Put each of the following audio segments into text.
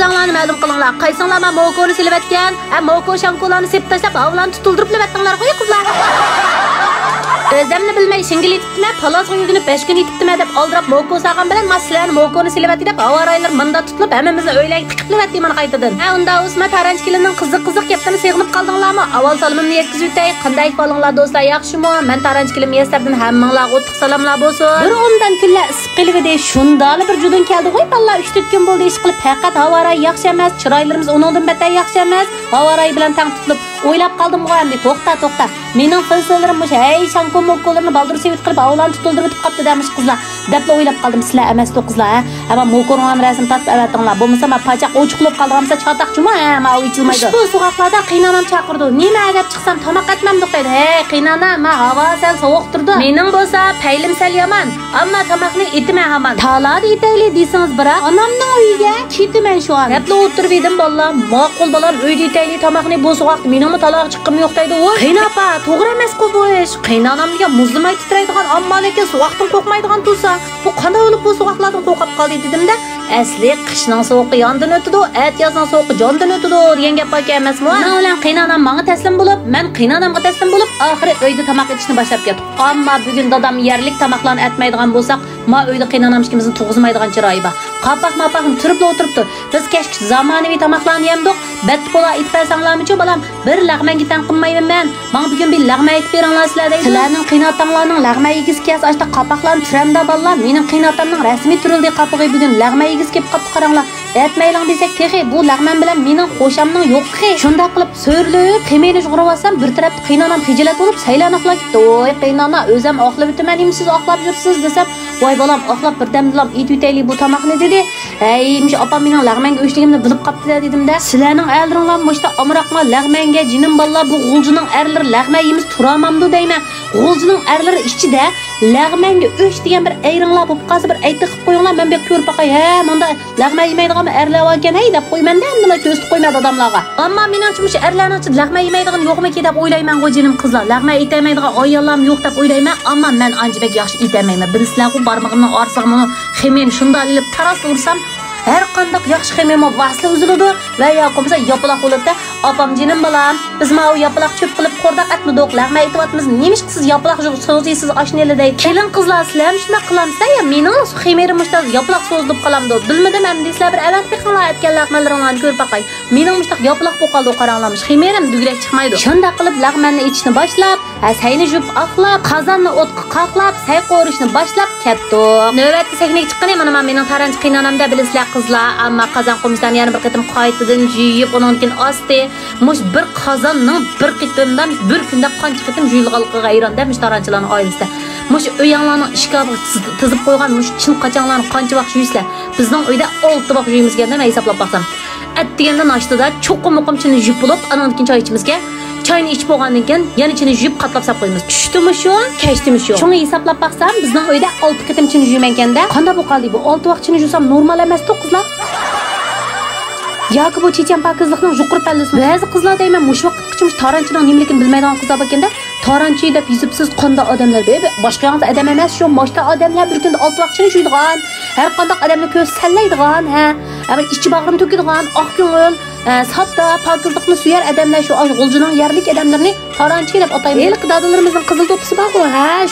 o'zinglarni ma'lum qilinglar. Qaysinglar men Mokoni silvatgan, Moko shankolarni sepib tashlab, avlan tutuldirib levatdinglar qo'y qizlar. Özlemni bilmay shingil yetibdimi, palazga yugunib 5 kun yetibdimi deb oldirab Moko saqan bilan maslarni Mokoni silvatdi deb avaraylar mında tutilib, hammamizni o'ylayib tiqiblayapti mana qaytadan. Unda Usma Taranchkilining qiziq gapini seg'inib qaldinglarmi? Avval salomimni yetkazib o'tay. Qanday qolinglar do'stlar, yaxshimi? Men Taranchkilim Yesardan hammanglarga o'ttiq salomlar bo'lsin. Bir o'ndan kunlar issiq qilibdi, shundali bir judun keldi qo'y ballar 3-4 kun bo'ldi ish qilib, faqat havoray yaxshi emas, chiroylarimiz uningdan batay yaxshi emas. Havoray bilan tang tutilib, o'ylab qoldim qo'yamdi. To'xta. Mening filsolarim mush, hey shanko Mokolarni baldur sevit qilib, avlan tutuldirib o'tib qopti demiş qizlar. Deb o'ylab qoldim, sizlar emas-ku qizlar, Ama Mokoning rasm tatib avatinglar. Bo'lmasa men pachaq ochiqlab qolganimsa chataqchimi? Men u ichilmaydi. Bu so'qoqlarda qiynanam chaqirdi. Nima deb chiqsam tomoq atmam deydi. Hey qiynana, men havo sal sovuq turdi. Mening bo'lsa paylim sal yomon, ammo tomoqni etman hamon. Taladi etayli deysangiz biroq onamning uyiga ketaman shu an. Deb o'tirib edim bollar. Ma'qul bolam uyda etayli tomoqni bu so'qoq meningmi taloq chiqqim yo'q deydi. Voy qiynapa, to'g'ri emas-ku bu ish. Qiynanamga muzlamay titraydigan, ammo lekin so'qoqdan qo'rqmaydigan tursa, bu qanday bo'lib bu so'qoqlardan qo'rqib qoldi dedim-da. Asli qishning sovuqi yondan o'tidi, at yozning sovuqi jondan o'tidi degan gap bor emasmi? Men bilan qiynanam menga taslim bo'lib, men qiynanamga taslim bo'lib, oxiri uyda tomoq etishni boshlab ketdik. Ammo bugun dadam yerlik tomoqlarni atmaydigan bo'lsak, men uyda qiynanamishimizni tug'izmaydigan chiroyi bor. Qapaq-mapaqni turib o'tiribdi. Biz kechki zamonaviy tomoqlarni yemdik. Bet bola itparsanglarmichi bolam, bir lag'manga tanqinmayman men. Men bugun bir lag'ma aytib beringlar sizlar deydi. Sizlarning qiynatanglarning lag'ma yigizkasi ashta qapaqlarni turamda bollar. Mening qiynatamning rasmiy turildi qapig'i bugun lag'ma yigiz kelib qapti qaranglar. Aytmaylang desak texi bu lag'man bilan mening qo'shamning yo'qi. Shunda qilib so'rlib, qiymayni jug'urib olsam bir taraf qiynanam xijilat bo'lib saylanaqlab ketdi. Voy qiynana, o'zim oqlab o'taman siz oqlab yursiz desam, voy bolam oqlab birdamdilam it o'tayli bu tomoqni dedi. Aymish opam mening lag'manga o'shligimni bilib qopti dedim-da. Sizlarning aylaringlar mo'shta amroqma lag'manga jinim ballar bu g'uljining erlari lag'ma yemiz turamamdi deyman. G'uljining erlari ichida lag'manga o'sh degan bir ayringlar bo'lib qolsa bir aytib qo'yinglar men bir ko'rib boqay. Menda lag'ma yemaydigan erlar ekan deb qo'ymanda hamma ko'zib qo'ymadi odamlarga. Ammo meningcha mush erlarning ichida lag'ma yemaydigan yo'qmi deb o'ylayman go'jinim qizlar. Lag'ma yetamaydigan ayollar yo'q deb o'ylayman, ammo men anjibek yaxshi yetamayman. Bilisizlar-ku barmog'imning orsig'ini xemen shunda ilib taras ursam her qanday yaxshi xememo vasli uziladi va yoqimsa yopiloq bo'ladi. Opam jinim balam, biz ma u yopiloq cho'p qilib qo'rdaq atmadik, lag'ma aytyapmiz. Nemish siz yopiloq so'zisiz oshneli deydi. Kelin qizlar sizlar shuna qilamsa ya mening xemerim mushta yopiloq so'z deb qolamdi. Bilmadim ham deysizlar bir avat qilinglar aytgan lag'malaringlarni ko'rib boqay. Mening mushta yopiloq bo'lib qoldi qaranglarmish. Xemerim dugurak chiqmaydi. Shunda qilib lag'manni ichishni boshlab, sayni jup aqlab, qozonni o'tqa qaqlab, say qo'rishni boshlab ketdi. Navbatda saknik chiqqan mana mening taranch qiynanamda bilisizlar qizlar, ammo qozon qo'mishdan yana bir qitim qaytadan yuyib, undan osti mush bir qozonning bir qitimdan bir kunda qancha qitim yuyilganligiga hayron demiş taranchilarning oilasida. Mush o'yanglarning ishkabı tizib qo'ygan mush chin qachonlarni qancha vaqt yuysizlar. Bizning uyda 6 vaqt yuyimiz keldi, men hisoblab baqsam. Atdiganda nashtida cho'qim chin yuyib bo'lib, anondan choy ichimizga çayını içip olgandan keyin yana ichini yuyib qatlab sap qo'yamiz. Tushdimi shu, keshdimi shu. Shuni hisoblab baqsam, bizning uyda 6 qitim chini yuyman ekanda, qanday bu qoldi bu? 6 vaqt chini yuysam normal emas-ku qizlar. Yoki bu chechan pakizlikning yuqori pallasi. Ba'zi qizlar deyman, mush vaqtgacha taranchining nimaligini bilmaydigan qizlar bo'lganda, taranchi deb yuzibsiz qanday odamlar bebe, boshqa yolg'iz odam emas, shu boshqa odamlar bir kunda 6 vaqt chini yuydigan, har qanday odamni ko'z sallaydigan, ama ichi bag'rini to'kadigan, oq ko'ngil, sodda, pakizlikni suyar odamlar shu g'uljining yerlik odamlarni taranchi deb ataymiz. El qidodalarimizning qizil do'ppisi bor-ku,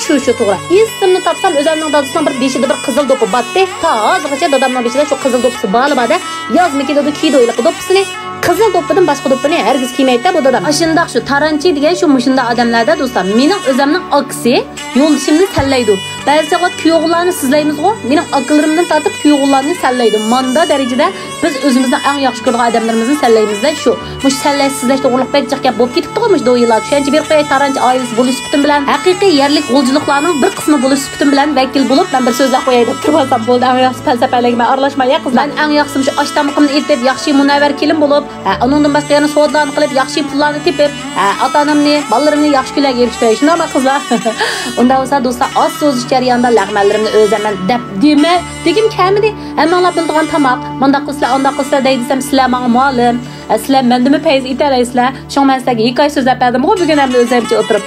shu to'g'ri. Ismini topsam o'zimning dadasining bir beshida bir qizil do'ppi batdi. Ta hozirgacha dadamning beshida shu qizil do'ppisi bor-bada. Yozmi dedi kiydi do'ppisini. Qizil do'ppidan boshqa do'ppini hargiz kiymaydi bu dadam. Shundoq shu taranchi degan shu mushunda odamlarda do'stlar, mening o'zimning aksi yo'lishimni tanlaydi. Ba'zi vaqt kuyovlarni sizlaymiz-ku, mening aqllarimdan tortib kuyovlarni tanlaydi. Manda darajada biz o'zimizning eng yaxshi ko'rgan odamlarimizni tanlaymiz-da shu. Mush tanlash sizlash to'g'riliq bajjiq gap bo'lib ketibdi-ku mush do'ylar. Shuncha bir qo'y taranchi oilasi bo'lish suhbatim bilan haqiqiy yerlik g'uljiliklarning bir qismi bo'lish suhbatim bilan vakil bo'lib, men bir so'zlar qo'yay deb turibsam bo'ldi. Eng yaxshi falsafalarga aralashmay qizlar. Men eng yaxshisi shu oshtamqimni etib, yaxshi munavvar kelin bo'lib, onundan boshqa yana savdolarni qilib, yaxshi pullarni tepib, ota-onamni, bolalarimni yaxshi kunlarga erishtirib, shunday qizlar. Unda bo'lsa do'stlar, oz so'z jarayonida lag'manlarimni o'zaman deb dema, degim kamidi. Hammalar bildigan tamoq, menda qilsizlar, onda qilsizlar deysam, sizlar menga muallim, sizlar mendimi payz itaraysizlar. Shu men sizlarga hikoya so'zlab berdim, bugun ham o'zimcha o'tirib.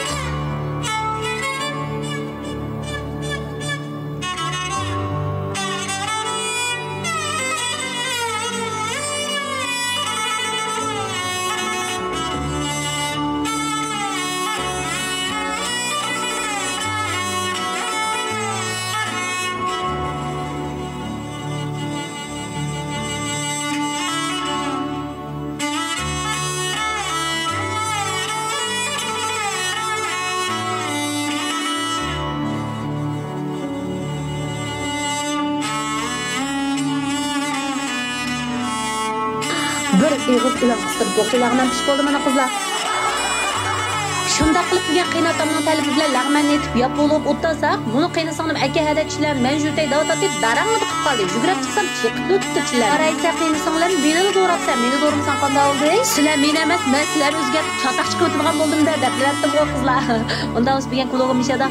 Bir eg'iz bilan qistirib bo'qilag'man pish bo'ldi mana qizlar. Shunda qilib bugun qaynatamning talibi bilan lag'manni etib yop bo'lib o'ttasaq, buni qaynasangnim aka hada kishilar men jutay davatati darangni qilib qoldi. Yugurib chiqsam chiqib o'tibdilar. Qaraysa qaynasanglar meni do'rabsa, meni do'rimsan qanday oldi? Sizlar men emas, men sizlar o'zgarib chatoq chiqib o'tgan bo'ldim deb bilatdim o qizlar. Unda o'z bugun klogim ishada